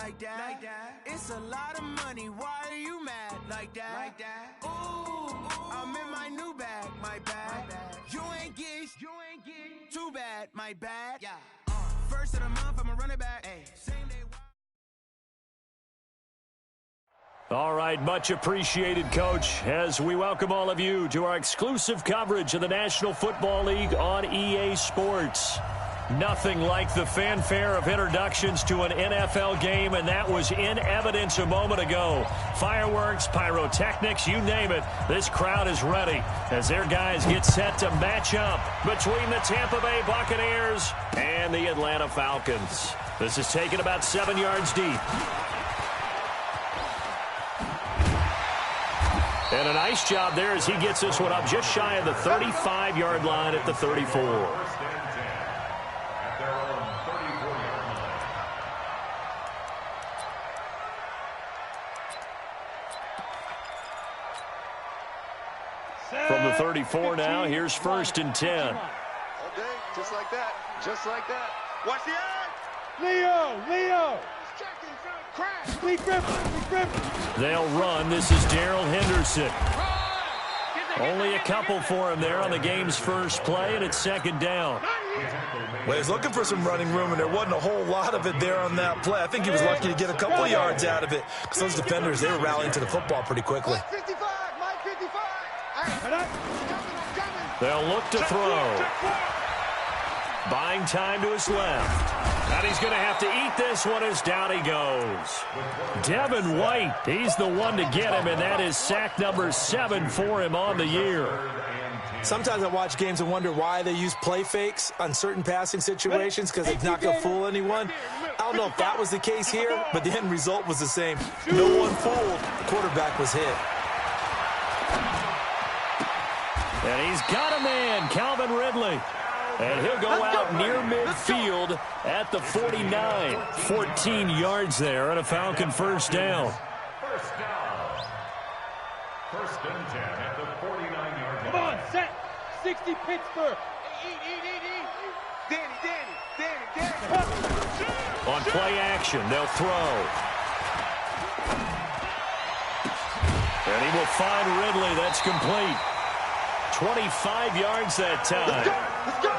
like that. It's a lot of money, why are you mad like that? Ooh, I'm in my new bag, my bad. You ain't get too bad, my bad. First of the month, I'ma run it back. Same day. All right, much appreciated, Coach, as we welcome all of you to our exclusive coverage of the National Football League on EA Sports. Nothing like the fanfare of introductions to an NFL game, and that was in evidence a moment ago. Fireworks, pyrotechnics, you name it. This crowd is ready as their guys get set to match up between the Tampa Bay Buccaneers and the Atlanta Falcons. This is taken about 7 yards deep. And a nice job there as he gets this one up just shy of the 35-yard line at the 34. From the 34 now, here's 1st and 10. Okay, just like that. Just like that. Watch the eye. Leo. They'll run. This is Darrell Henderson. Only a couple for him there on the game's first play, and it's 2nd down. Well, he's looking for some running room, and there wasn't a whole lot of it there on that play. I think he was lucky to get a couple yards out of it because those defenders, they were rallying to the football pretty quickly. They'll look to throw. Buying time to his left. And he's going to have to eat this one as down he goes. Devin White, he's the one to get him, and that is sack number 7 for him on the year. Sometimes I watch games and wonder why they use play fakes on certain passing situations because it's not going to fool anyone. I don't know if that was the case here, but the end result was the same. No one fooled. The quarterback was hit. And he's got a man, Calvin Ridley. And he'll go out near midfield at the 49. 14 yards there and a Falcon first down. First down. 1st and 10 at the 49-yard line. Come on, set. 60 Pittsburgh. Danny. On play action, they'll throw. And he will find Ridley. That's complete. 25 yards that time. Let's go.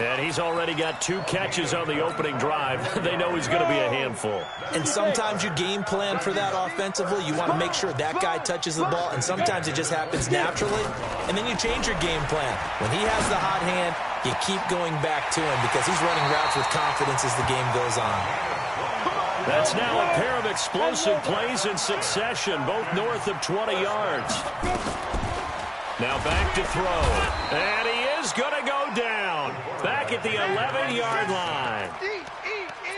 And he's already got 2 catches on the opening drive. They know he's going to be a handful. And sometimes you game plan for that offensively. You want to make sure that guy touches the ball, and sometimes it just happens naturally. And then you change your game plan. When he has the hot hand, you keep going back to him because he's running routes with confidence as the game goes on. That's now a pair of explosive plays in succession, both north of 20 yards. Now back to throw. And he is going to go down. Back at the 11-yard line.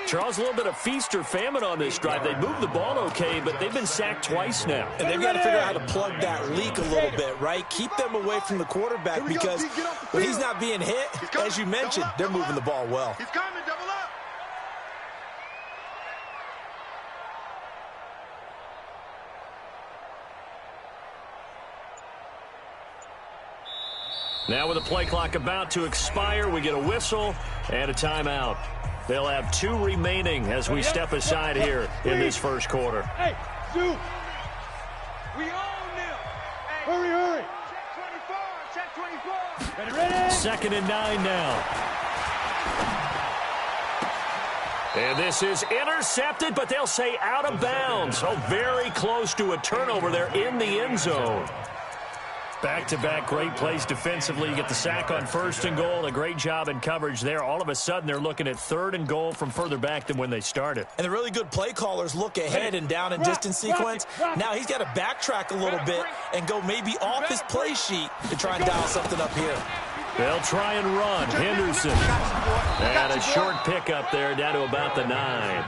Charles, a little bit of feast or famine on this drive. They moved the ball okay, but they've been sacked twice now. And they've got to figure out how to plug that leak a little bit, right? Keep them away from the quarterback because when he's not being hit, as you mentioned, they're moving the ball well. He's coming, double up. Now with the play clock about to expire, we get a whistle and a timeout. They'll have 2 remaining as we step aside here in this first quarter. Hey, Sue. We own them. Hurry. Check 24. Ready. 2nd and 9 now. And this is intercepted, but they'll say out of bounds. Oh, very close to a turnover there in the end zone. Back-to-back great plays defensively. You get the sack on 1st and goal. A great job in coverage there. All of a sudden, they're looking at 3rd and goal from further back than when they started. And the really good play callers look ahead and down and distance sequence. Now he's got to backtrack a little bit and go maybe off his play sheet to try and dial something up here. They'll try and run. Henderson. And a short pickup there down to about the 9.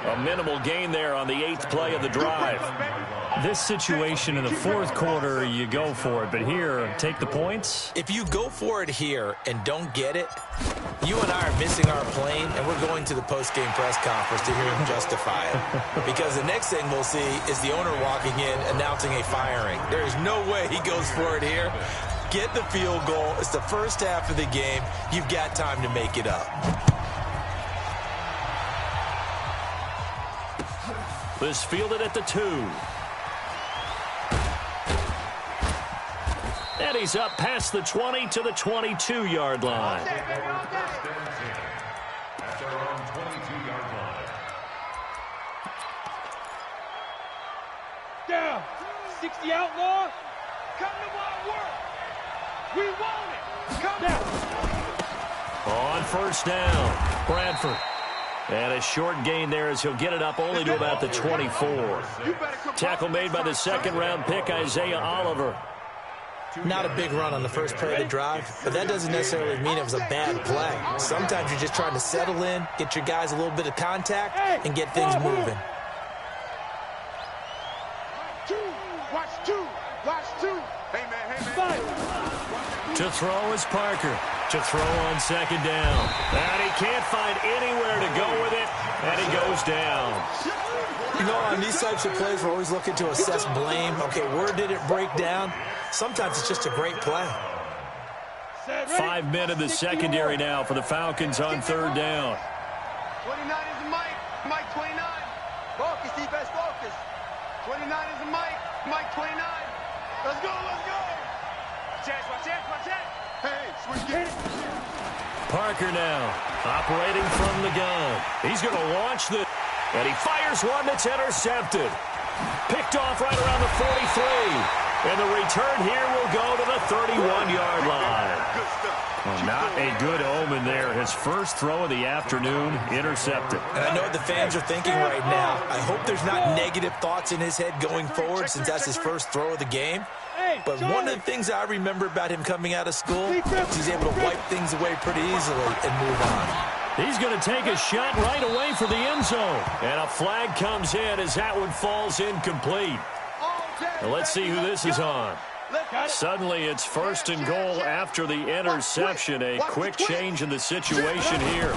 A minimal gain there on the 8th play of the drive. This situation in the 4th quarter, you go for it. But here, take the points. If you go for it here and don't get it, you and I are missing our plane, and we're going to the post-game press conference to hear him justify it. Because the next thing we'll see is the owner walking in announcing a firing. There is no way he goes for it here. Get the field goal. It's the first half of the game. You've got time to make it up. is fielded at the 2. And he's up past the 20 to the 22-yard line. At their own 22-yard line. Down. 60 outlaw. Come to my work. We want it. Come down. On first down, Bradford. And a short gain there as he'll get it up only to about the 24. Tackle made by the second-round pick, Isaiah Oliver. Not a big run on the first play of the drive, but that doesn't necessarily mean it was a bad play. Sometimes you're just trying to settle in, get your guys a little bit of contact, and get things moving. Watch two. Hey, man. To throw is Parker. To throw on second down. And he can't find anywhere to go with it, and he goes down. You know, on these types of plays, we're always looking to assess blame. Okay, where did it break down? Sometimes it's just a great play. 5 men in the secondary now for the Falcons on third down. 29 is the Mike. Mike 29. Focus, defense, focus. 29 is the Mike. Mike 29. Let's go. Watch it. Hey, switch it. Parker now operating from the gun. He's going to launch the... And he fires one that's intercepted. Picked off right around the 43. And the return here will go to the 31-yard line. Well, not a good omen there. His first throw of the afternoon intercepted. And I know what the fans are thinking right now. I hope there's not negative thoughts in his head going forward since that's his first throw of the game. But one of the things I remember about him coming out of school is he's able to wipe things away pretty easily and move on. He's going to take a shot right away for the end zone. And a flag comes in as that one falls incomplete. Now let's see who this is on. Suddenly it's first and goal after the interception. A quick change in the situation here.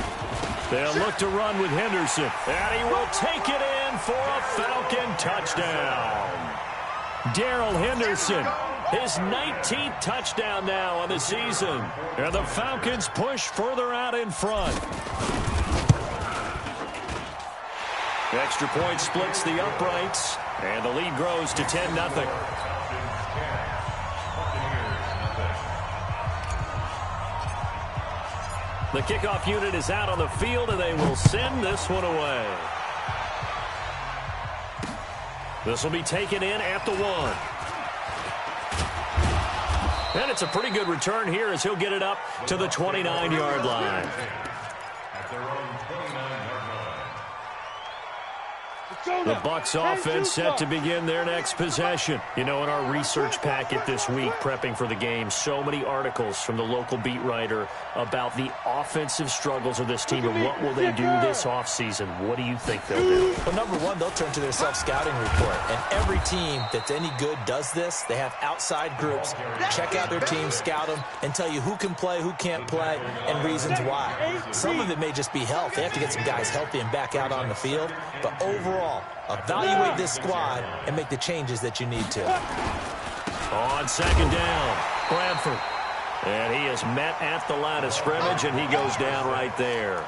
They'll look to run with Henderson. And he will take it in for a Falcon touchdown. Darrell Henderson, his 19th touchdown now on the season. And the Falcons push further out in front. Extra point splits the uprights, and the lead grows to 10-0. The kickoff unit is out on the field, and they will send this one away. This will be taken in at the 1. And it's a pretty good return here as he'll get it up to the 29-yard line. At their own 29-yard line. The Bucs offense set to begin their next possession. You know, in our research packet this week, prepping for the game, so many articles from the local beat writer about the offensive struggles of this team and what will they do this offseason. What do you think they'll do? Well, number one, they'll turn to their self-scouting report. And every team that's any good does this. They have outside groups. Check out their team, scout them, and tell you who can play, who can't play, and reasons why. Some of it may just be health. They have to get some guys healthy and back out on the field. But overall, evaluate this squad and make the changes that you need to. On second down, Bradford. And he is met at the line of scrimmage, and he goes down right there.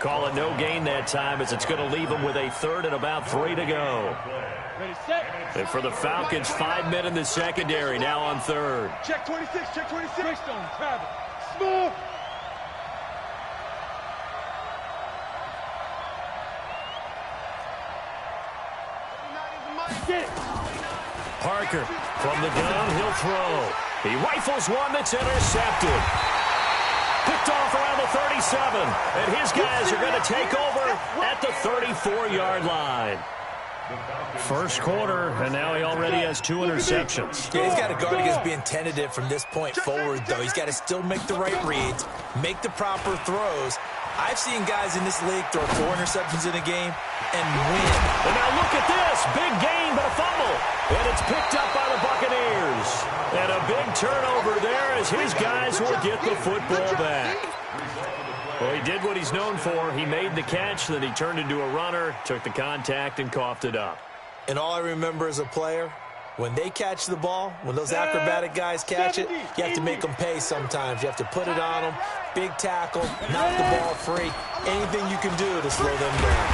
Call it no gain that time as it's going to leave him with a third and about 3 to go. And for the Falcons, 5 men in the secondary now on third. Check 26, check 26. Stone, Travis. Smooth. Parker from the gun, he'll throw. He rifles one that's intercepted. Picked off around the 37, and his guys are going to take over at the 34-yard line. First quarter, and now he already has 2 interceptions. Yeah, he's got to guard against being tentative from this point forward, though. He's got to still make the right reads, make the proper throws. I've seen guys in this league throw 4 interceptions in a game and win. And now look at this. Big gain, but a fumble. And it's picked up by the Buccaneers. And a big turnover there as his guys will get the football back. Well, he did what he's known for. He made the catch, then he turned into a runner, took the contact, and coughed it up. And all I remember as a player, when they catch the ball, when those acrobatic guys catch it, you have to make them pay sometimes. You have to put it on them, big tackle, knock the ball free, anything you can do to slow them down.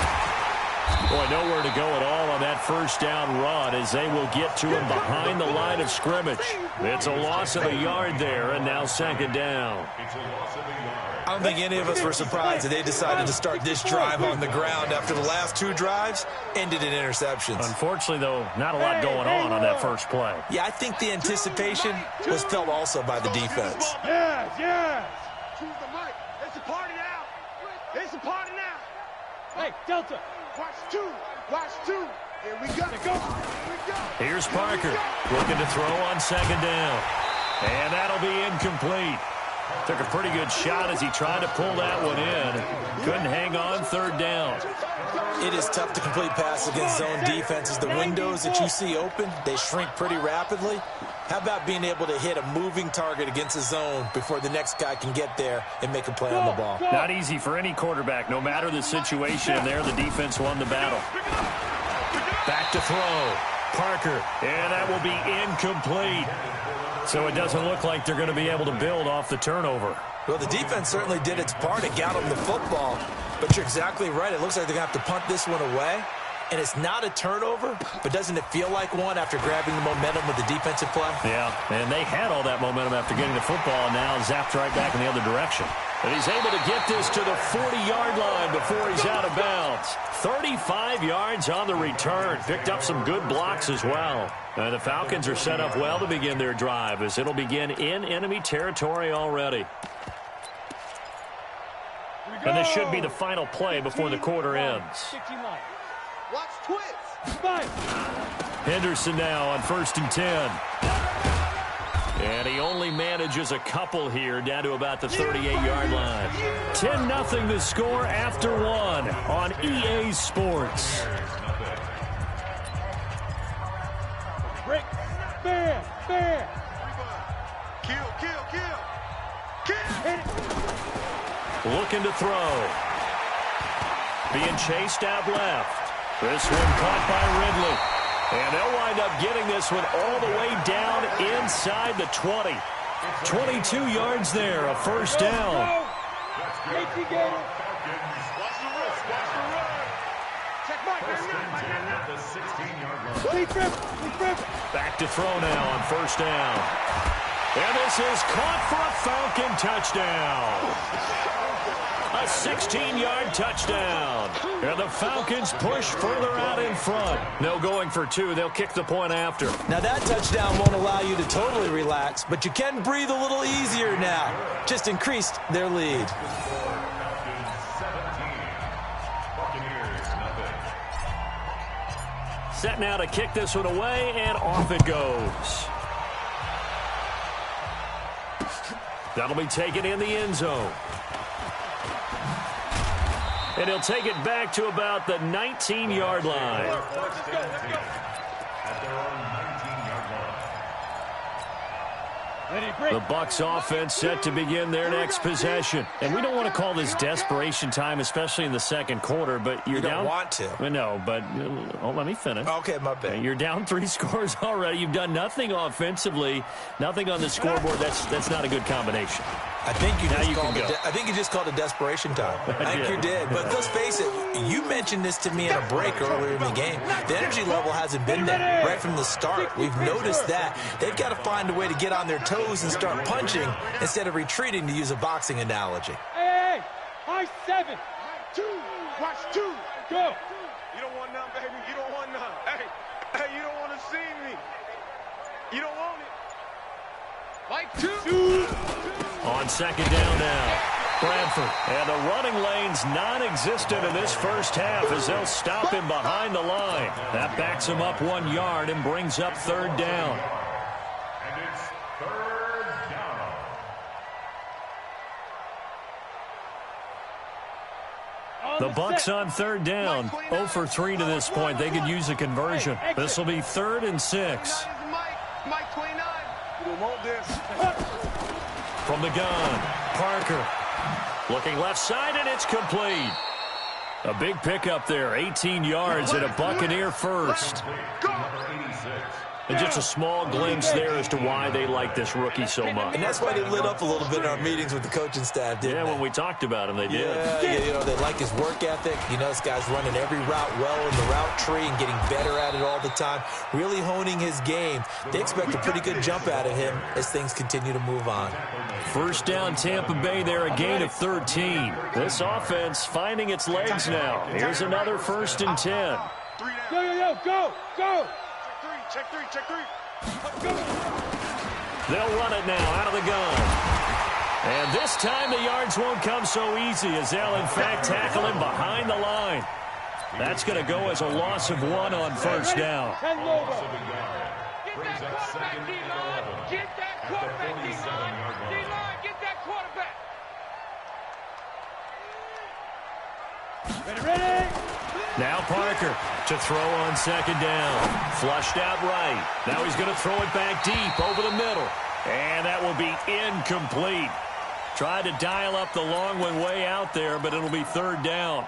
Boy, nowhere to go at all on that first down run as they will get to him behind the line of scrimmage. It's a loss of a yard there, and now second down. I don't think any of us were surprised that they decided to start this drive on the ground after the last two drives ended in interceptions. Unfortunately, though, not a lot going on that first play. Yeah, I think the anticipation was felt also by the defense. Yes. Choose the mic. It's a party now. It's a party now. Hey, Delta. Watch two. Watch two. Here we go. Here we go. Here's Parker looking to throw on second down. And that'll be incomplete. Took a pretty good shot as he tried to pull that one in. Couldn't hang on third down. It is tough to complete passes against zone defenses. The windows that you see open, they shrink pretty rapidly. How about being able to hit a moving target against a zone before the next guy can get there and make a play on the ball? Not easy for any quarterback, no matter the situation. And there, the defense won the battle. Back to throw. Parker, and that will be incomplete. So it doesn't look like they're going to be able to build off the turnover. Well, the defense certainly did its part. It got them the football. But you're exactly right. It looks like they're going to have to punt this one away. And it's not a turnover, but doesn't it feel like one after grabbing the momentum with the defensive play? Yeah, and they had all that momentum after getting the football, and now zapped right back in the other direction. But he's able to get this to the 40-yard line before he's out of bounds. 35 yards on the return. Picked up some good blocks as well. And the Falcons are set up well to begin their drive as it'll begin in enemy territory already. And this should be the final play before the quarter ends. Watch twins. Henderson now on 1st and 10. And he only manages a couple here down to about the 38-yard line. 10-0 the score after one on EA Sports. Break. Fair. Kill. Hit it. Looking to throw. Being chased out left. This one caught by Ridley. And they'll wind up getting this one all the way down inside the 20. 22 yards there, a first down. Back to throw now on first down. And this is caught for a Falcon touchdown. A 16-yard touchdown. And the Falcons push further out in front. No going for two. They'll kick the point after. Now that touchdown won't allow you to totally relax, but you can breathe a little easier now. Just increased their lead. Set now to kick this one away, and off it goes. That'll be taken in the end zone. And he'll take it back to about the 19-yard line. The Bucs offense set to begin their next possession. And we don't want to call this desperation time, especially in the second quarter, but you're down. You don't want to. No, but let me finish. Okay, my bad. You're down 3 scores already. You've done nothing offensively, nothing on the scoreboard. That's not a good combination. I think you just called it desperation time. I think you did. But let's face it, you mentioned this to me in a break earlier in the game. The energy level hasn't been there right from the start. We've noticed that. They've got to find a way to get on their toes and start punching instead of retreating, to use a boxing analogy. Hey, high 7. Two. Watch two. Go. You don't want none, baby. You don't want none. Hey, you don't want to see me. You don't want it. Like two. On second down now, Bradford. And the running lane's non-existent in this first half as they'll stop him behind the line. That backs him up 1 yard and brings up third down. And it's third down. The Bucs on third down. 0 for 3 to this point. They could use a conversion. This will be 3rd and 6. Mike 29. You don't want this. From the gun, Parker looking left side, and it's complete. A big pickup there, 18 yards and a Buccaneer first. Number 86. And just a small glimpse there as to why they like this rookie so much. And that's why they lit up a little bit in our meetings with the coaching staff, didn't they? Yeah, when we talked about him, they did. Yeah, they like his work ethic. This guy's running every route well in the route tree and getting better at it all the time, really honing his game. They expect a pretty good jump out of him as things continue to move on. First down, Tampa Bay there, a gain of 13. This offense finding its legs now. Here's another 1st and 10. Go! Check three. They'll run it now out of the gun. And this time the yards won't come so easy as they'll, in fact, tackle him behind the line. That's going to go as a loss of 1 on 1st down. Get that quarterback, D-line. D-line, get that quarterback. Ready? Now Parker to throw on 2nd down. Flushed out right. Now he's going to throw it back deep over the middle. And that will be incomplete. Tried to dial up the long one way out there, but it'll be 3rd down.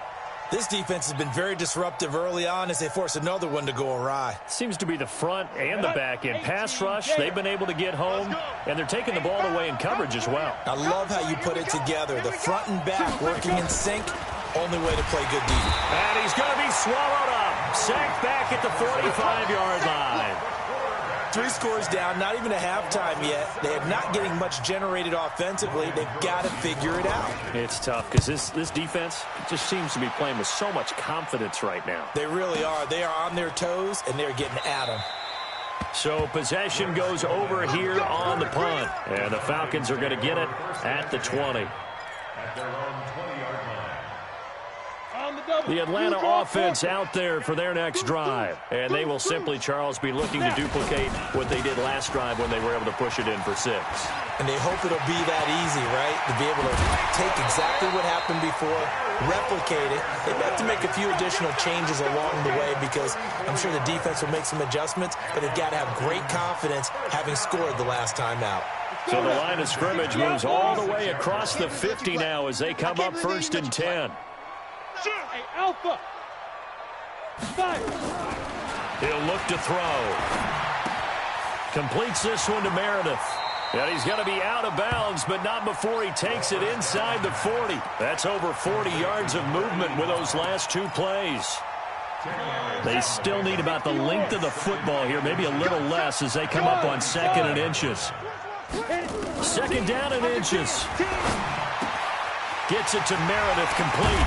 This defense has been very disruptive early on as they force another one to go awry. Seems to be the front and the back end. Pass rush, they've been able to get home, and they're taking the ball away in coverage as well. I love how you put it together. The front and back working in sync. Only way to play good defense. And he's going to be swallowed up. Sacked back at the 45-yard line. 3 scores down, not even a halftime yet. They are not getting much generated offensively. They've got to figure it out. It's tough because this defense just seems to be playing with so much confidence right now. They really are. They are on their toes, and they're getting at them. So possession goes over here on the punt. And the Falcons are going to get it at the 20. At their own 20-yard line. The Atlanta offense out there for their next drive. And they will simply, Charles, be looking to duplicate what they did last drive when they were able to push it in for 6. And they hope it'll be that easy, right? To be able to take exactly what happened before, replicate it. They have to make a few additional changes along the way because I'm sure the defense will make some adjustments, but they've got to have great confidence having scored the last time out. So the line of scrimmage moves all the way across the 50 now as they come up 1st and 10. Hey, Alpha. Fire. He'll look to throw. Completes this one to Meredith. And he's going to be out of bounds, but not before he takes it inside the 40. That's over 40 yards of movement with those last 2 plays. They still need about the length of the football here, maybe a little less as they come up on 2nd and inches. 2nd down and inches. Gets it to Meredith, complete.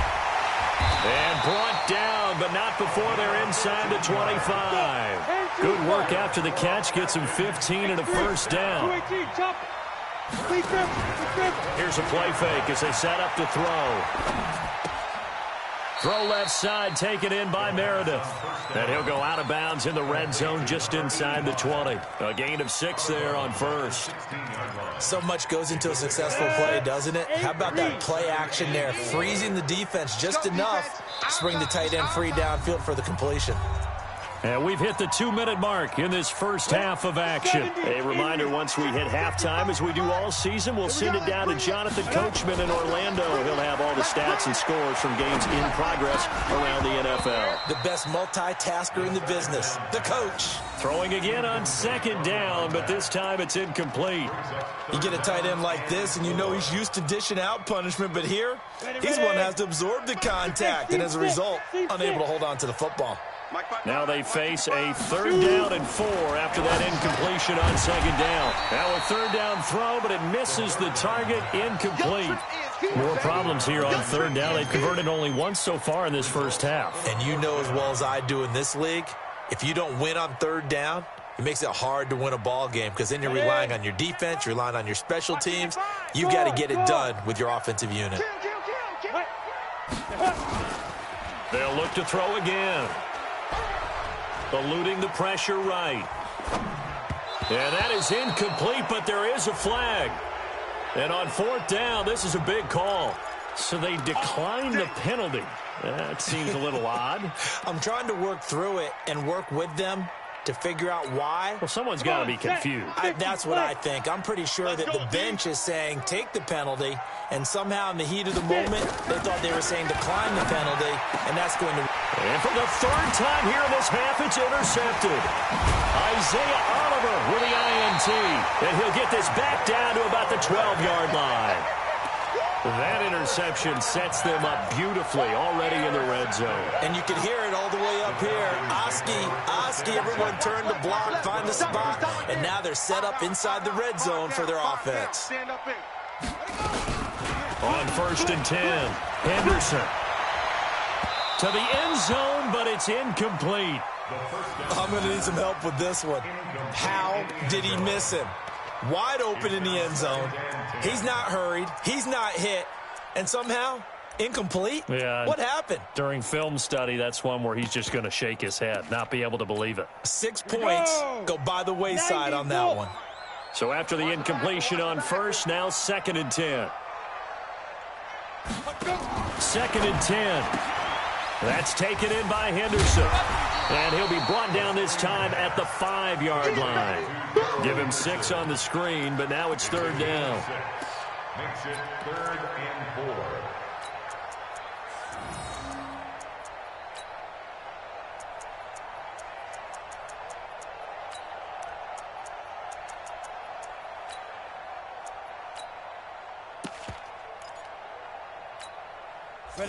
And brought down, but not before they're inside the 25. Good work after the catch. Gets him 15 and a 1st down. Here's a play fake as they set up to throw. Throw left side, taken in by Meredith. And he'll go out of bounds in the red zone just inside the 20. A gain of 6 there on 1st. So much goes into a successful play, doesn't it? How about that play action there? Freezing the defense just enough to bring the tight end free downfield for the completion. And we've hit the 2-minute mark in this first half of action. A reminder, once we hit halftime, as we do all season, we'll send it down to Jonathan Coachman in Orlando. He'll have all the stats and scores from games in progress around the NFL. The best multitasker in the business, the coach. Throwing again on 2nd down, but this time it's incomplete. You get a tight end like this, and you know he's used to dishing out punishment, but here, he's one that has to absorb the contact, and as a result, unable to hold on to the football. Now they face a 3rd down and 4 after that incompletion on 2nd down. Now a 3rd down throw, but it misses the target, incomplete. More problems here on 3rd down. They've converted only once so far in this first half. And you know as well as I do in this league, if you don't win on 3rd down, it makes it hard to win a ball game because then you're relying on your defense, you're relying on your special teams. You've got to get it done with your offensive unit. They'll look to throw again. Eluding the pressure right. And that is incomplete, but there is a flag. And on 4th down, this is a big call. So they decline the penalty. That seems a little odd. I'm trying to work through it and work with them. to figure out why? Well, someone's got to be confused. That's what I think. I'm pretty sure that the bench is saying take the penalty, and somehow in the heat of the moment, they thought they were saying decline the penalty, and that's going to... And for the third time here in this half, it's intercepted. Isaiah Oliver with the INT. And he'll get this back down to about the 12-yard line. That interception sets them up beautifully already in the red zone. And you can hear it all the way up here. Oski, everyone turned to block, find a spot, and now they're set up inside the red zone for their offense. On 1st and 10, Henderson to the end zone, but it's incomplete. I'm going to need some help with this one. How did he miss him? Wide open in the end zone. He's not hurried. He's not hit. And somehow, incomplete? Yeah. What happened? During film study, that's one where he's just going to shake his head, not be able to believe it. 6 points go by the wayside on that one. So after the incompletion on 1st, now 2nd and 10. 2nd and 10. That's taken in by Henderson. And he'll be brought down this time at the 5-yard line. Give him 6 on the screen, but now it's 3rd down. Makes it 3rd and 4.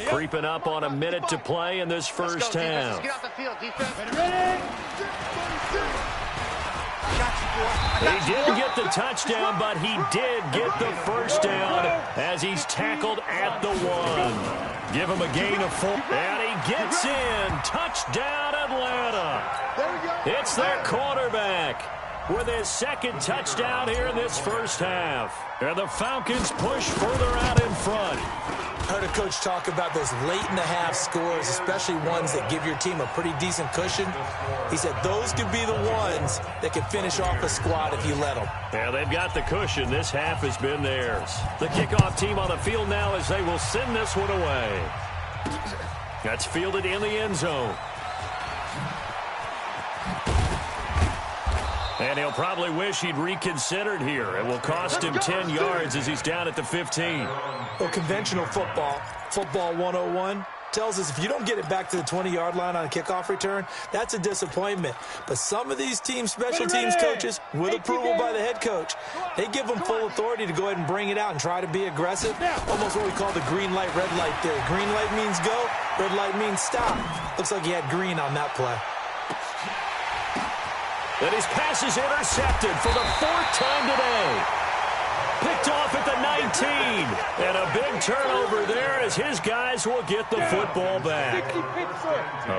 Creeping up on a minute to play in this first half. Get off the field, defense. He didn't get the touchdown, but he did get the first down as he's tackled at the 1. Give him a gain of 4. And he gets in. Touchdown, Atlanta. It's their quarterback with his 2nd touchdown here in this first half. And the Falcons push further out in front. I heard a coach talk about those late-in-the-half scores, especially ones that give your team a pretty decent cushion. He said those could be the ones that can finish off a squad if you let them. Yeah, they've got the cushion. This half has been theirs. The kickoff team on the field now as they will send this one away. That's fielded in the end zone. And he'll probably wish he'd reconsidered here. It will cost him 10 yards as he's down at the 15. Well, conventional football 101, tells us if you don't get it back to the 20-yard line on a kickoff return, that's a disappointment. But some of these special teams coaches, with approval by the head coach, they give them full authority to go ahead and bring it out and try to be aggressive. Almost what we call the green light, red light theory. Green light means go, red light means stop. Looks like he had green on that play. And his pass is intercepted for the 4th time today. Picked off at the 19. And a big turnover there as his guys will get the football back.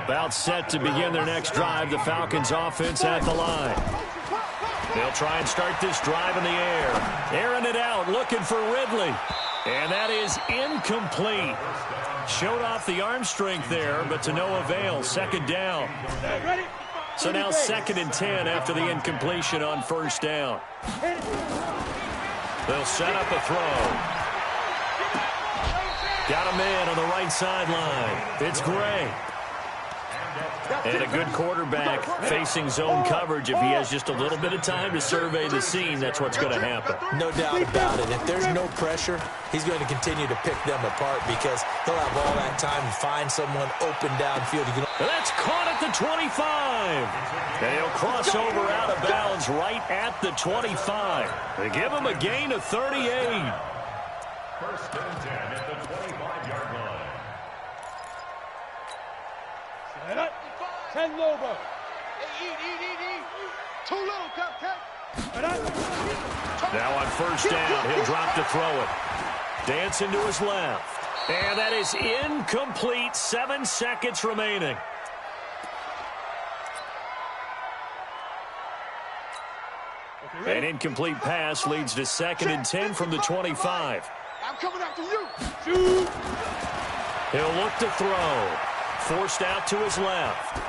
About set to begin their next drive, the Falcons offense at the line. They'll try and start this drive in the air. Airing it out, looking for Ridley. And that is incomplete. Showed off the arm strength there, but to no avail. 2nd down. So now 2nd and 10 after the incompletion on 1st down. They'll set up a throw. Got a man on the right sideline. It's Gray. And a good quarterback facing zone coverage. If he has just a little bit of time to survey the scene, that's what's going to happen. No doubt about it. If there's no pressure, he's going to continue to pick them apart because he'll have all that time to find someone open downfield. That's caught at the 25. And he'll cross over out of bounds right at the 25. They give him a gain of 38. 1st and 10 at the 25-yard line. 10 Lobo. Eat. Too low, Cupcake. Now on 1st down, he'll drop to throw it. Dancing to his left. And that is incomplete. 7 seconds remaining. An incomplete pass leads to 2nd and 10 from the 25. I'm coming after you. Shoot. He'll look to throw. Forced out to his left.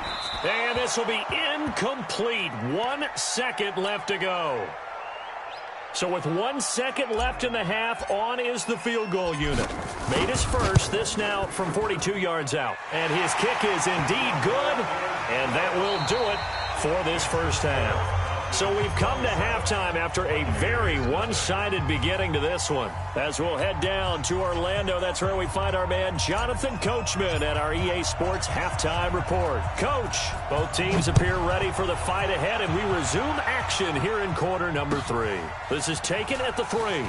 And this will be incomplete. 1 second left to go. So with 1 second left in the half, on is the field goal unit. Made his first, this now from 42 yards out. And his kick is indeed good, and that will do it for this first half. So we've come to halftime after a very one-sided beginning to this one. As we'll head down to Orlando, that's where we find our man Jonathan Coachman at our EA Sports Halftime Report. Coach, both teams appear ready for the fight ahead, and we resume action here in quarter number 3. This is taken at the 3.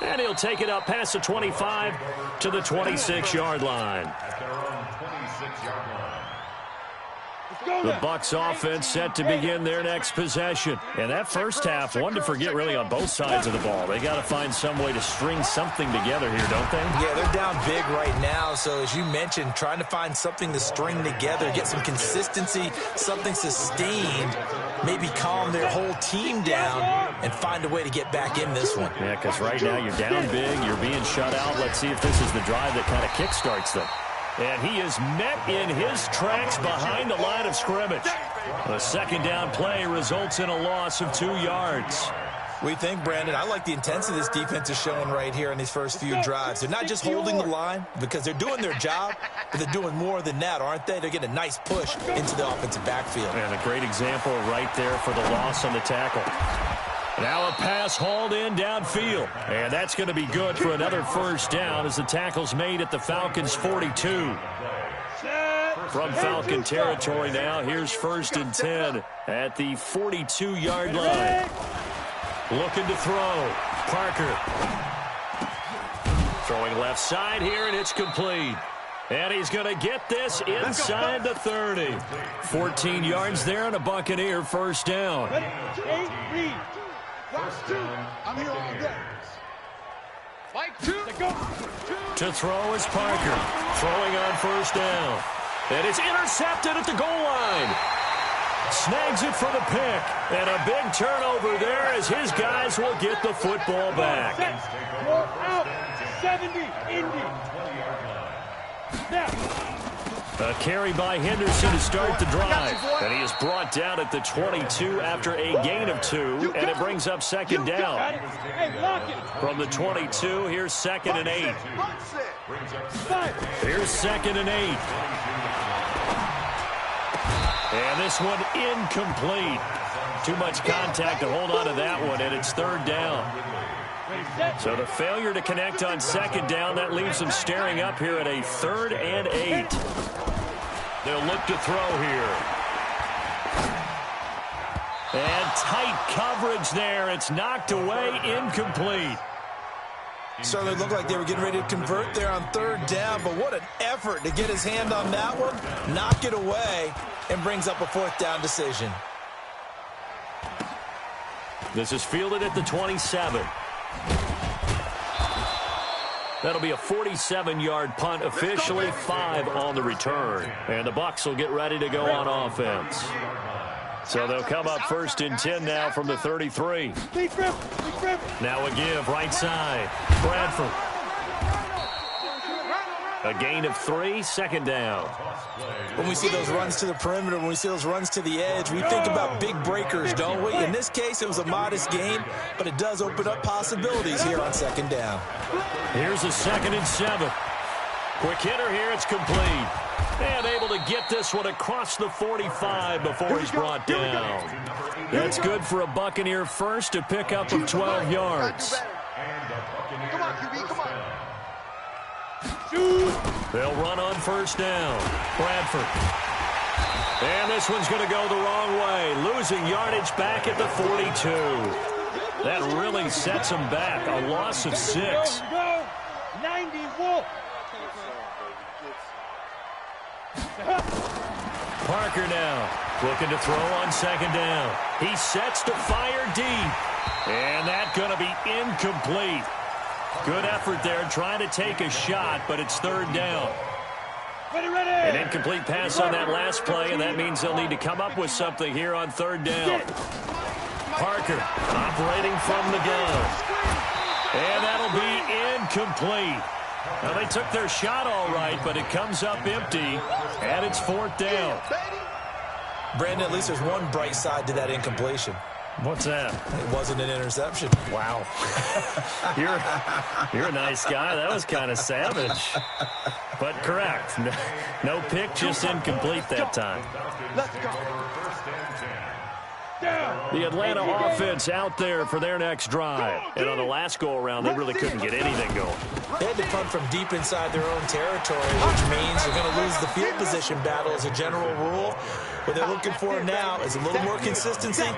And he'll take it up past the 25 to the 26-yard line. At their own 26-yard line. The Bucs offense set to begin their next possession. And that first half, one to forget really on both sides of the ball. They got to find some way to string something together here, don't they? Yeah, they're down big right now. So as you mentioned, trying to find something to string together, get some consistency, something sustained, maybe calm their whole team down and find a way to get back in this one. Yeah, because right now you're down big, you're being shut out. Let's see if this is the drive that kind of kickstarts them. And he is met in his tracks behind the line of scrimmage. The second down play results in a loss of 2 yards. We think, Brandon, I like the intensity this defense is showing right here in these first few drives. They're not just holding the line because they're doing their job, but they're doing more than that, aren't they? They're getting a nice push into the offensive backfield. And a great example right there for the loss on the tackle. Now a pass hauled in downfield. And that's going to be good for another first down as the tackle's made at the Falcons' 42. From Falcon territory now, here's 1st and 10 at the 42-yard line. Looking to throw. Parker. Throwing left side here, and it's complete. And he's going to get this inside the 30. 14 yards there and a Buccaneer first down. I'm here all day. Mike, 2. To throw is Parker. Throwing on first down. And it's intercepted at the goal line. Snags it for the pick. And a big turnover there as his guys will get the football back. Roll out. 70, Indy. Snap. A carry by Henderson to start the drive. And he is brought down at the 22 after a gain of 2. And it brings up second down. Hey, lock it. From the 22, here's 2nd and 8. Here's 2nd and 8. And this one incomplete. Too much contact to hold on to that one, and it's 3rd down. So the failure to connect on 2nd down, that leaves them staring up here at a 3rd and 8. They'll look to throw here. And tight coverage there. It's knocked away, incomplete. Certainly looked like they were getting ready to convert there on 3rd down, but what an effort to get his hand on that one, knock it away, and brings up a 4th down decision. This is fielded at the 27. That'll be a 47-yard punt, officially 5 on the return. And the Bucs will get ready to go on offense. So they'll come up 1st and 10 now from the 33. Now a give, right side. Bradford. A gain of 3, 2nd down. When we see those runs to the perimeter, when we see those runs to the edge, we think about big breakers, don't we? In this case, it was a modest gain, but it does open up possibilities here on 2nd down. Here's a 2nd and 7. Quick hitter here, it's complete. And able to get this one across the 45 before he's brought down. That's good for a Buccaneer first, to pick up of 12 yards. Come on, QB, come on. They'll run on 1st down. Bradford. And this one's going to go the wrong way. Losing yardage back at the 42. That really sets them back. A loss of 6. Go. 90 Wolf. Parker now looking to throw on 2nd down. He sets to fire deep. And that's going to be incomplete. Good effort there trying to take a shot, but it's 3rd down. An incomplete pass on that last play, and that means they'll need to come up with something here on 3rd down. Parker operating from the gun. And that'll be incomplete. Now, they took their shot all right, but it comes up empty, and it's 4th down. Brandon, at least there's one bright side to that incompletion. What's that? It wasn't an interception. Wow. You're a nice guy. That was kind of savage. But correct. No pick, just incomplete that time. Let's go. The Atlanta offense out there for their next drive. And on the last go-around, they really couldn't get anything going. They had to punt from deep inside their own territory, which means they're going to lose the field position battle as a general rule. What they're looking for now is a little more consistency,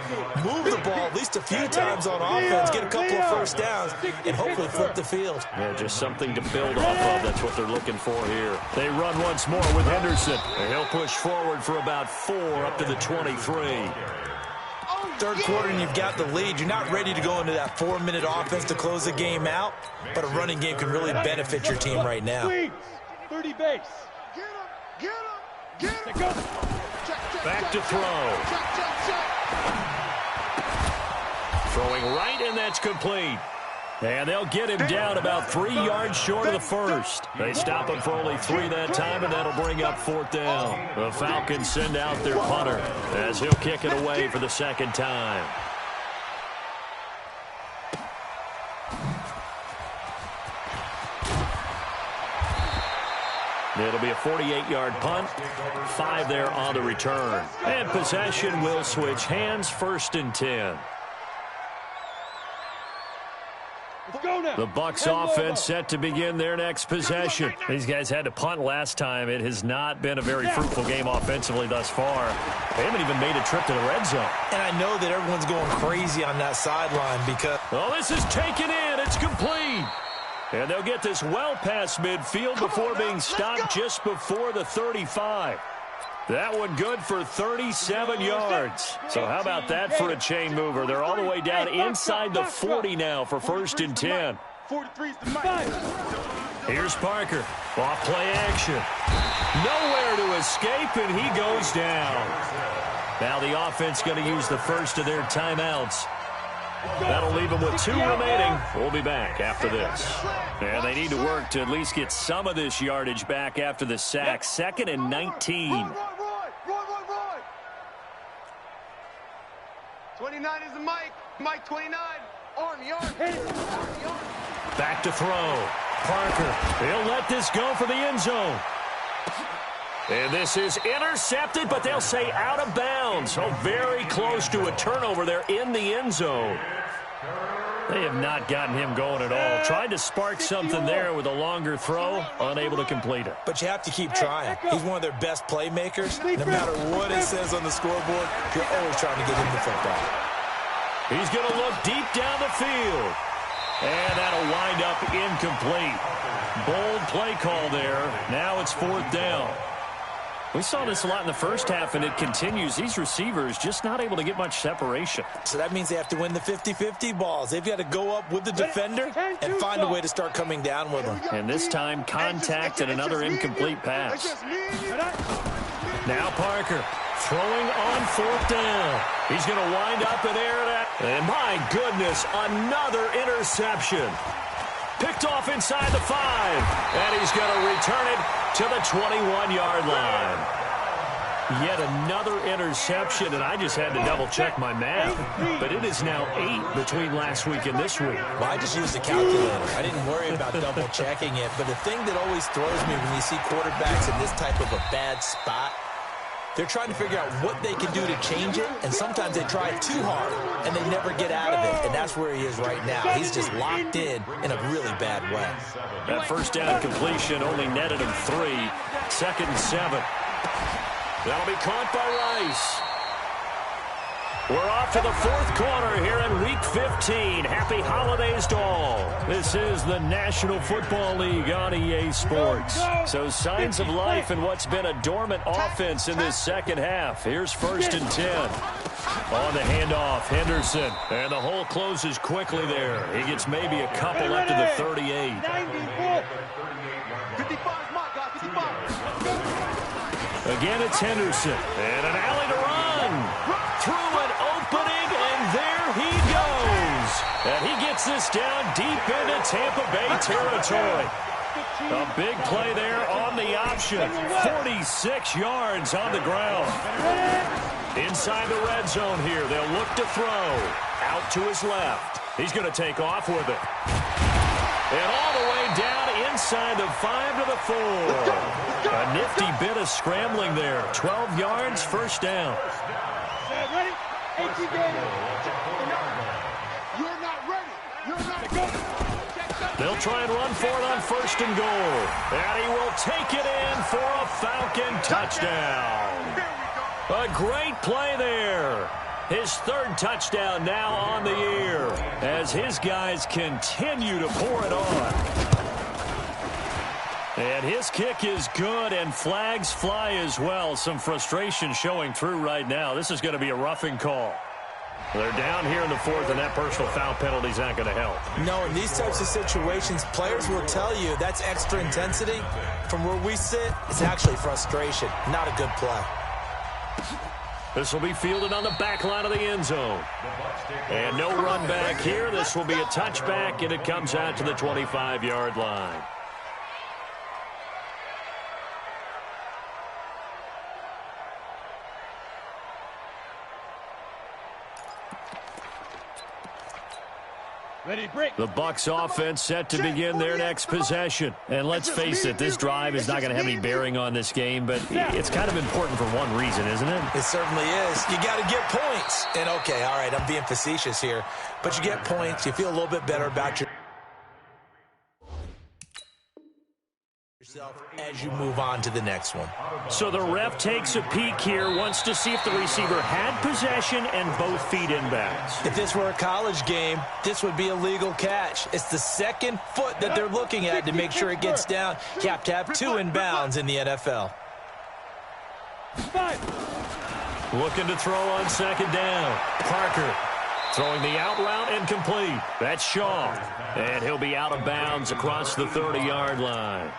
move the ball at least a few times on offense, get a couple of first downs, and hopefully flip the field. Yeah, just something to build off of. That's what they're looking for here. They run once more with Henderson. And he'll push forward for about 4 up to the 23. Third quarter and you've got the lead. You're not ready to go into that 4-minute offense to close the game out, but a running game can really benefit your team right now. 30 base. Get him. Back to throw. Throwing right, and that's complete. And they'll get him down about 3 yards short of the first. They stop him for only 3 that time, and that'll bring up 4th down. The Falcons send out their punter as he'll kick it away for the second time. It'll be a 48-yard punt, 5 there on the return. And possession will switch hands, 1st and 10. The Bucs offense set to begin their next possession. These guys had to punt last time. It has not been a very fruitful game offensively thus far. They haven't even made a trip to the red zone. And I know that everyone's going crazy on that sideline because... Oh, this is taken in. It's complete. And they'll get this well past midfield before being stopped just before the 35. That one good for 37 yards. So how about that for a chain mover? They're all the way down inside the 40 now for 1st and 10. 43's the mic. Here's Parker. Off play action. Nowhere to escape, and he goes down. Now the offense going to use the first of their timeouts. That'll leave them with 2 remaining. We'll be back after this. And they need to work to at least get some of this yardage back after the sack. 2nd and 19. Roy. 29 is the mic. Mike 29. Arm. Back to throw. Parker. He'll let this go for the end zone. And this is intercepted, but they'll say out of bounds. So very close to a turnover there in the end zone. They have not gotten him going at all. Tried to spark something there with a longer throw, unable to complete it. But you have to keep trying. He's one of their best playmakers. No matter what it says on the scoreboard, you're always trying to get him the football. He's going to look deep down the field. And that'll wind up incomplete. Bold play call there. Now it's 4th down. We saw this a lot in the first half, and it continues. These receivers just not able to get much separation. So that means they have to win the 50-50 balls. They've got to go up with the defender and find a way to start coming down with them. And this time, contact and another incomplete pass. Now Parker throwing on 4th down. He's going to wind up and air that. And my goodness, another interception. Picked off inside the 5. And he's going to return it to the 21-yard line. Yet another interception, and I just had to double-check my math. But it is now 8 between last week and this week. Well, I just used the calculator. I didn't worry about double-checking it. But the thing that always throws me when you see quarterbacks in this type of a bad spot, they're trying to figure out what they can do to change it, and sometimes they try too hard, and they never get out of it, and that's where he is right now. He's just locked in a really bad way. That first down completion only netted him 3. 2nd and 7. That'll be caught by Rice. We're off to the 4th quarter here in Week 15. Happy holidays to all. This is the National Football League on EA Sports. So signs of life in what's been a dormant offense in this second half. Here's 1st and 10. On the handoff, Henderson. And the hole closes quickly there. He gets maybe a couple up to the 38. 55 mark, guys. 55. Again, it's Henderson. And an alley to run. Through an opening, and there he goes. And he gets this down deep into Tampa Bay territory. A big play there on the option. 46 yards on the ground. Inside the red zone here. They'll look to throw. Out to his left. He's going to take off with it. And all the way down inside the 5 to the 4. A nifty bit of scrambling there. 12 yards, first down. Ready? 18 games. You're not ready. You're not ready. They'll try and run for it on first and goal. And he will take it in for a Falcon touchdown. A great play there. His third touchdown now on the year as his guys continue to pour it on. And his kick is good, and flags fly as well. Some frustration showing through right now. This is going to be a roughing call. They're down here in the fourth, and that personal foul penalty is not going to help. No, in these types of situations, players will tell you that's extra intensity. From where we sit, it's actually frustration, not a good play. This will be fielded on the back line of the end zone. And no run back here. This will be a touchback, and it comes out to the 25-yard line. Ready, break. The Bucs offense set to begin their next possession. And let's face it, this drive is not going to have any bearing on this game, but it's kind of important for one reason, isn't it? It certainly is. You got to get points. And, okay, all right, I'm being facetious here, but you get points. You feel a little bit better about yourself as you move on to the next one. So the ref takes a peek here, wants to see if the receiver had possession and both feet inbounds. If this were a college game, this would be a legal catch. It's the second foot that they're looking at to make sure it gets down. You have to have 2 inbounds in the NFL. Looking to throw on second down. Parker throwing the out route incomplete. That's Shaw. And he'll be out of bounds across the 30-yard line.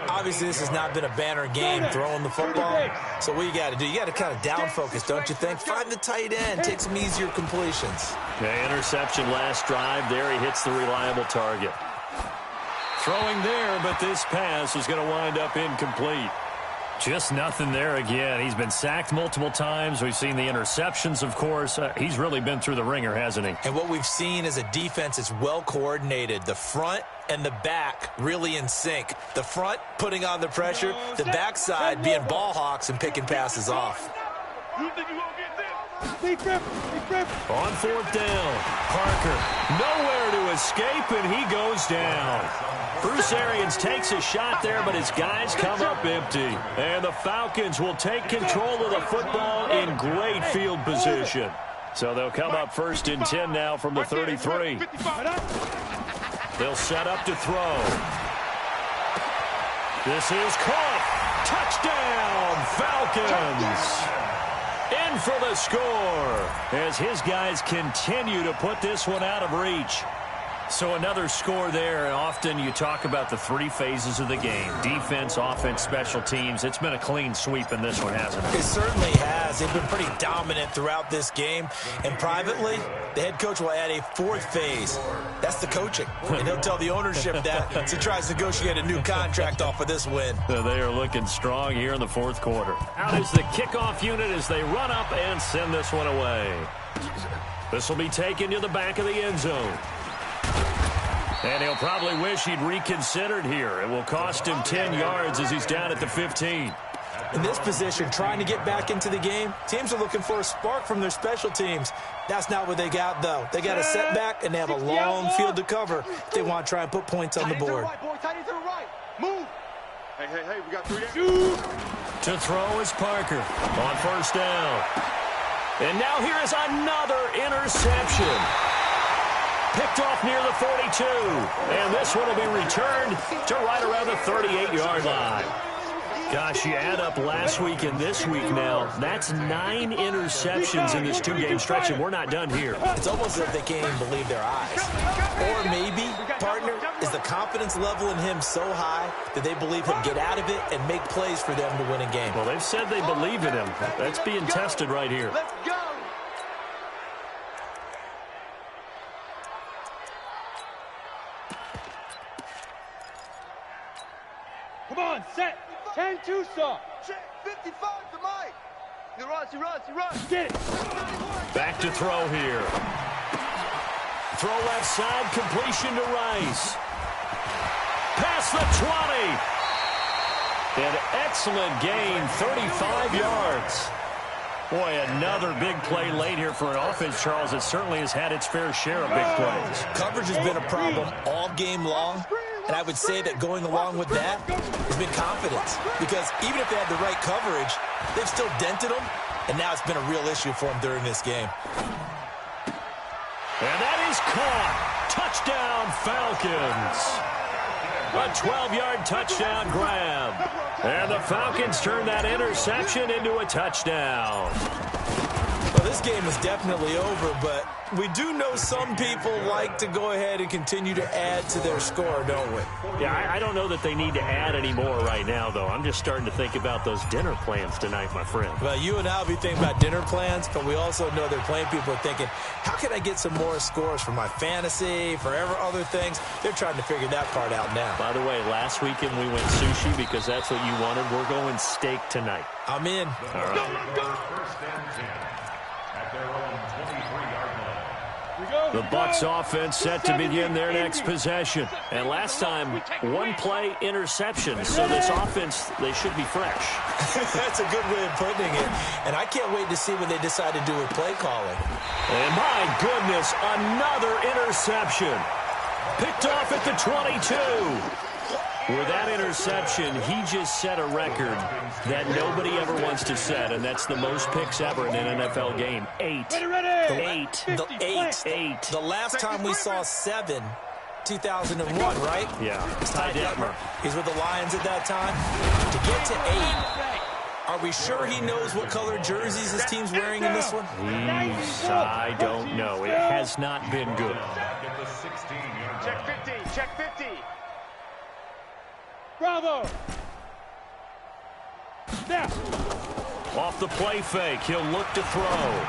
Obviously, this has not been a banner game throwing the football. So what you got to do, you got to kind of down focus, don't you think? Find the tight end, take some easier completions. The interception last drive there. He hits the reliable target. Throwing there, but this pass is going to wind up incomplete. Just nothing there again. He's been sacked multiple times. We've seen the interceptions, of course. He's really been through the ringer, hasn't he? And what we've seen is a defense that's well coordinated. The front and the back really in sync. The front putting on the pressure, the backside being ball hawks and picking passes off. On fourth down, Parker nowhere to escape, and he goes down. Bruce Arians takes a shot there, but his guys come up empty. And the Falcons will take control of the football in great field position. So they'll come up first and 10 now from the 33. They'll set up to throw. This is caught. Touchdown, Falcons. In for the score as his guys continue to put this one out of reach. So another score there. Often you talk about the 3 phases of the game. Defense, offense, special teams. It's been a clean sweep in this one, hasn't it? It certainly has. They've been pretty dominant throughout this game. And privately, the head coach will add a 4th phase. That's the coaching. And he'll tell the ownership that as he tries to negotiate a new contract off of this win. They are looking strong here in the 4th quarter. Out is the kickoff unit as they run up and send this one away. This will be taken to the back of the end zone. And he'll probably wish he'd reconsidered here. It will cost him 10 yards as he's down at the 15. In this position, trying to get back into the game, teams are looking for a spark from their special teams. That's not what they got, though. They got a setback, and they have a long field to cover if they want to try and put points on the board. Move. Hey, we got 3 To throw is Parker on first down. And now here is another interception. Picked off near the 42. And this one will be returned to right around the 38-yard line. Gosh, you add up last week and this week now, that's 9 interceptions in this 2-game stretch, and we're not done here. It's almost as if they can't even believe their eyes. Or maybe, partner, is the confidence level in him so high that they believe he'll get out of it and make plays for them to win a game. Well, they've said they believe in him. That's being tested right here. Let's go. Come on, set. 10-2 saw. 55 to Mike. He runs, he runs, he runs. Get it. Back to throw here. Throw left side, completion to Rice. Past the 20. An excellent gain, 35 yards. Boy, another big play late here for an offense, Charles. It certainly has had its fair share of big plays. Coverage has been a problem all game long, and I would say that going along with that has been confidence. Because even if they had the right coverage, they've still dented them, and now it's been a real issue for them during this game. And that is caught. Touchdown, Falcons. A 12-yard touchdown grab. And the Falcons turn that interception into a touchdown. Well, this game is definitely over, but we do know some people like to go ahead and continue to add to their score, don't we? Yeah, I don't know that they need to add any more right now, though. I'm just starting to think about those dinner plans tonight, my friend. Well, you and I will be thinking about dinner plans, but we also know they're playing people are thinking, how can I get some more scores for my fantasy, for other things? They're trying to figure that part out now. By the way, last weekend we went sushi because that's what you wanted. We're going steak tonight. I'm in. All right. First and 10 at their own 23-yard line. The Bucs offense set to begin their next possession. And last time, one play interception. So this offense, they should be fresh. That's a good way of putting it. And I can't wait to see what they decide to do with play calling. And my goodness, another interception. Picked off at the 22. With that interception, he just set a record that nobody ever wants to set, and that's the most picks ever in an NFL game. 8. Eight. The last time we saw 7, 2001, right? Yeah. Ty Detmer. He's with the Lions at that time. To get to 8, are we sure he knows what color jerseys his team's wearing in this one? I don't know. It has not been good. Check 50, check 50. Bravo. Now. Off the play fake, he'll look to throw.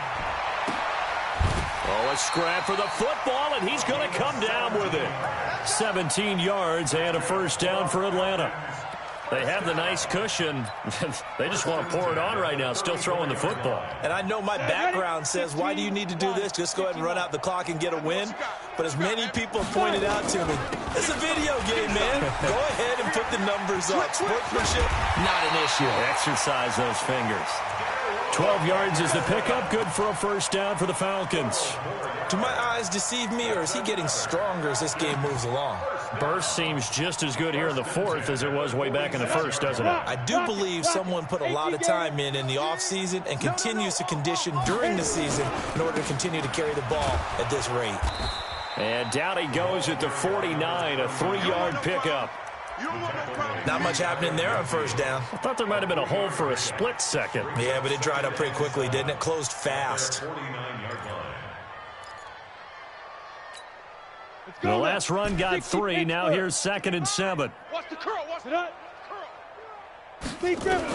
Oh, a scrap for the football, and he's going to come down with it. 17 yards and a first down for Atlanta. They have the nice cushion. They just want to pour it on right now, still throwing the football. And I know my background says, why do you need to do this? Just go ahead and run out the clock and get a win. But as many people have pointed out to me, it's a video game, man. Go ahead and put the numbers up. Sportsmanship, not an issue. Exercise those fingers. 12 yards is the pickup. Good for a first down for the Falcons. Do my eyes deceive me, or is he getting stronger as this game moves along? Burst seems just as good here in the fourth as it was way back in the first, doesn't it? I do believe someone put a lot of time in the offseason and continues to condition during the season in order to continue to carry the ball at this rate. And down he goes at the 49, a 3-yard pickup. Not much happening there on first down. I thought there might have been a hole for a split second. Yeah, but it dried up pretty quickly, didn't it? Closed fast. The last run got 3. Now here's 2nd and 7. Watch the curl. Watch the curl. Speed dribble.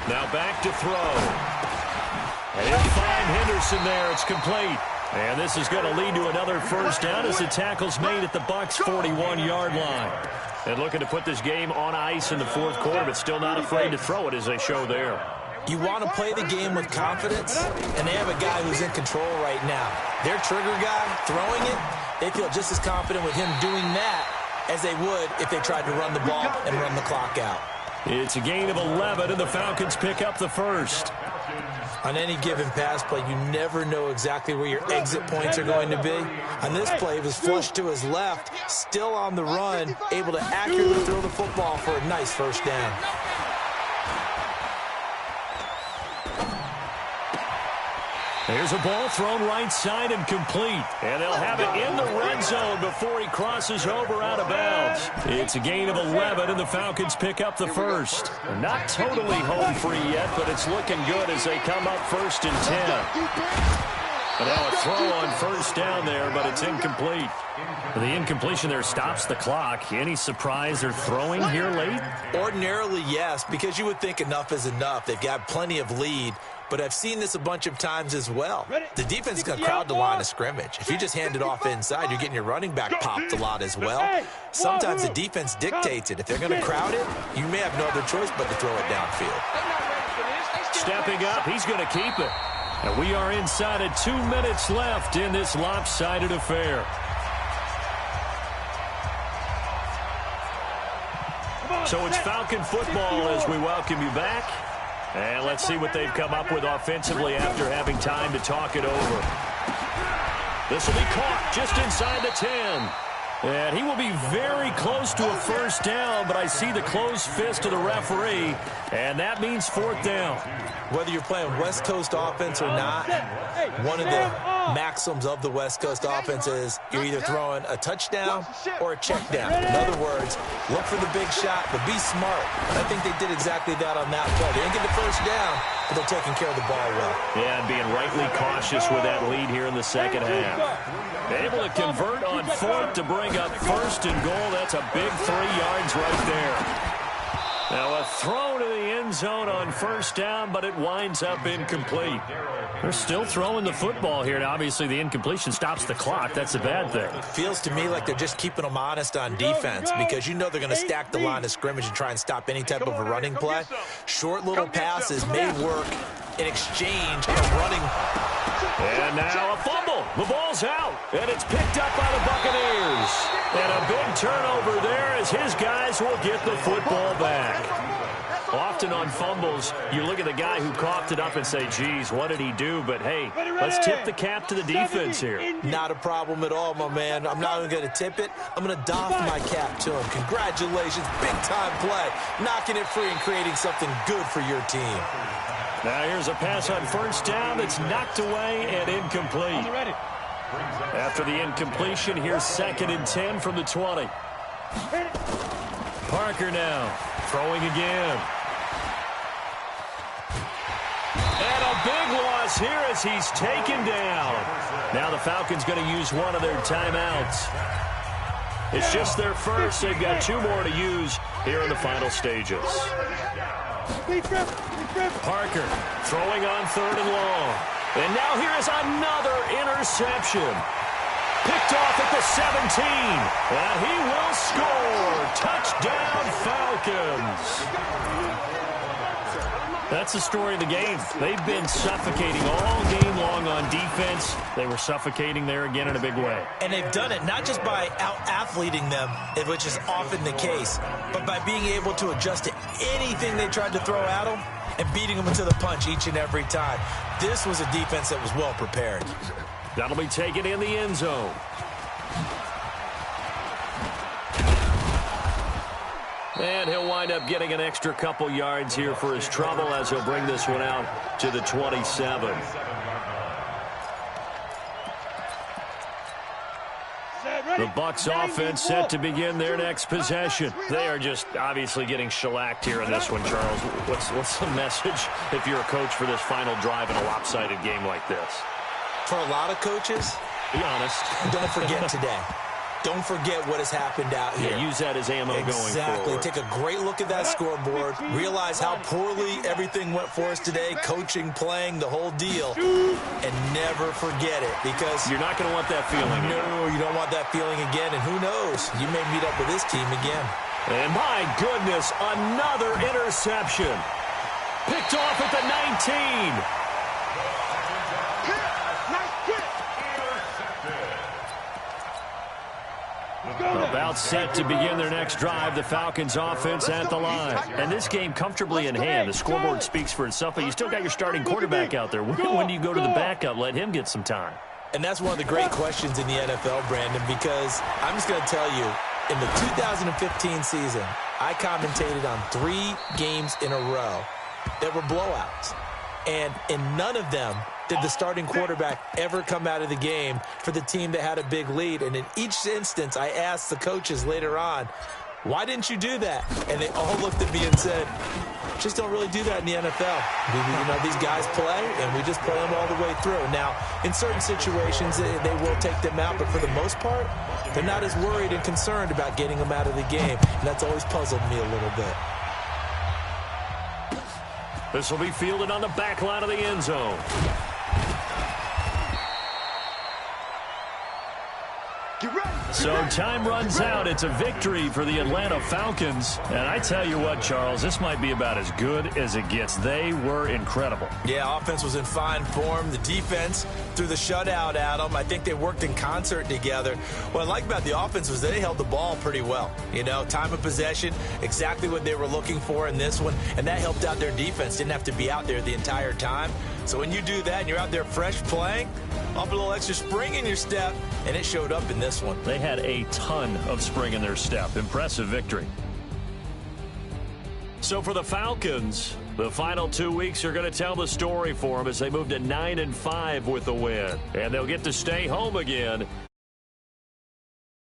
Now back to throw. And he'll find Henderson there. It's complete. And this is going to lead to another first down as the tackle's made at the Bucs' 41-yard line. And looking to put this game on ice in the fourth quarter, but still not afraid to throw it as they show there. You want to play the game with confidence, and they have a guy who's in control right now. Their trigger guy throwing it, they feel just as confident with him doing that as they would if they tried to run the ball and run the clock out. It's a gain of 11, and the Falcons pick up the first. On any given pass play, you never know exactly where your exit points are going to be. On this play, it was flushed to his left, still on the run, able to accurately throw the football for a nice first down. Here's a ball thrown right side and complete. And they'll have it in the red zone before he crosses over out of bounds. It's a gain of 11, and the Falcons pick up the first. They're not totally home free yet, but it's looking good as they come up 1st and 10. But now a throw on first down there, but it's incomplete. The incompletion there stops the clock. Any surprise they're throwing here late? Ordinarily, yes, because you would think enough is enough. They've got plenty of lead. But I've seen this a bunch of times as well. The defense is going to crowd the line of scrimmage. If you just hand it off inside, you're getting your running back popped a lot as well. Sometimes the defense dictates it. If they're going to crowd it, you may have no other choice but to throw it downfield. stepping up. He's going to keep it. And we are inside of 2 minutes left in this lopsided affair. So it's Falcon football as we welcome you back. And let's see what they've come up with offensively after having time to talk it over. This will be caught just inside the 10. And he will be very close to a first down, but I see the closed fist of the referee, and that means fourth down. Whether you're playing West Coast offense or not, one of the maxims of the West Coast offense is you're either throwing a touchdown or a check down. In other words, look for the big shot, but be smart. And I think they did exactly that on that play. They didn't get the first down, but they're taking care of the ball well. Yeah, and being rightly cautious with that lead here in the second half. Able to convert on fourth to bring up first and goal. That's a big 3 yards right there. Now a throw to the end zone on first down, but it winds up incomplete. They're still throwing the football here. Now, obviously, the incompletion stops the clock. That's a bad thing. Feels to me like they're just keeping them honest on defense because you know they're going to stack the line of scrimmage and try and stop any type of a running play. Short little passes may work in exchange of running. And now a fumble. The ball's out, and it's picked up by the Buccaneers. And a big turnover there as his guys will get the football back. Often on fumbles, you look at the guy who coughed it up and say, geez, what did he do? But, hey, let's tip the cap to the defense here. Not a problem at all, my man. I'm not even going to tip it. I'm going to doff my cap to him. Congratulations. Big-time play. Knocking it free and creating something good for your team. Now here's a pass on first down that's knocked away and incomplete. After the incompletion, here's 2nd and 10 from the 20. Parker now throwing again. And a big loss here as he's taken down. Now the Falcons going to use one of their timeouts. It's just their first. They've got 2 more to use here in the final stages. Parker throwing on 3rd and long. And now here is another interception. Picked off at the 17. And he will score. Touchdown, Falcons. That's the story of the game. They've been suffocating all game long on defense. They were suffocating there again in a big way. And they've done it not just by out-athleting them, which is often the case, but by being able to adjust to anything they tried to throw at them and beating them into the punch each and every time. This was a defense that was well prepared. That'll be taken in the end zone. And he'll wind up getting an extra couple yards here for his trouble as he'll bring this one out to the 27. The Bucs offense set to begin their next possession. They are just obviously getting shellacked here in this one, Charles. What's the message if you're a coach for this final drive in a lopsided game like this? For a lot of coaches, be honest. Don't forget today. Don't forget what has happened out here. Yeah, use that as ammo going forward. Exactly. Take a great look at that scoreboard. Realize how poorly everything went for us today. Coaching, playing, the whole deal. And never forget it because you're not going to want that feeling. No, you don't want that feeling again. And who knows? You may meet up with this team again. And my goodness, another interception. Picked off at the 19. About set to begin their next drive, the Falcons offense at the line. And this game comfortably in hand. The scoreboard speaks for itself, but you still got your starting quarterback out there. When do you go to the backup? Let him get some time. And that's one of the great questions in the NFL, Brandon, because I'm just going to tell you, in the 2015 season, I commentated on 3 games in a row that were blowouts. And in none of them did the starting quarterback ever come out of the game for the team that had a big lead. And in each instance, I asked the coaches later on, why didn't you do that? And they all looked at me and said, just don't really do that in the NFL. You know, these guys play, and we just play them all the way through. Now, in certain situations, they will take them out, but for the most part, they're not as worried and concerned about getting them out of the game. And that's always puzzled me a little bit. This will be fielded on the back line of the end zone. Get ready. So time runs out. It's a victory for the Atlanta Falcons. And I tell you what, Charles, this might be about as good as it gets. They were incredible. Yeah, offense was in fine form. The defense threw the shutout at them. I think they worked in concert together. What I like about the offense was they held the ball pretty well. You know, time of possession, exactly what they were looking for in this one. And that helped out their defense. Didn't have to be out there the entire time. So when you do that and you're out there fresh playing, off a little extra spring in your step, and it showed up in this one. They had a ton of spring in their step. Impressive victory. So for the Falcons, the final 2 weeks are going to tell the story for them as they move to 9-5 with the win. And they'll get to stay home again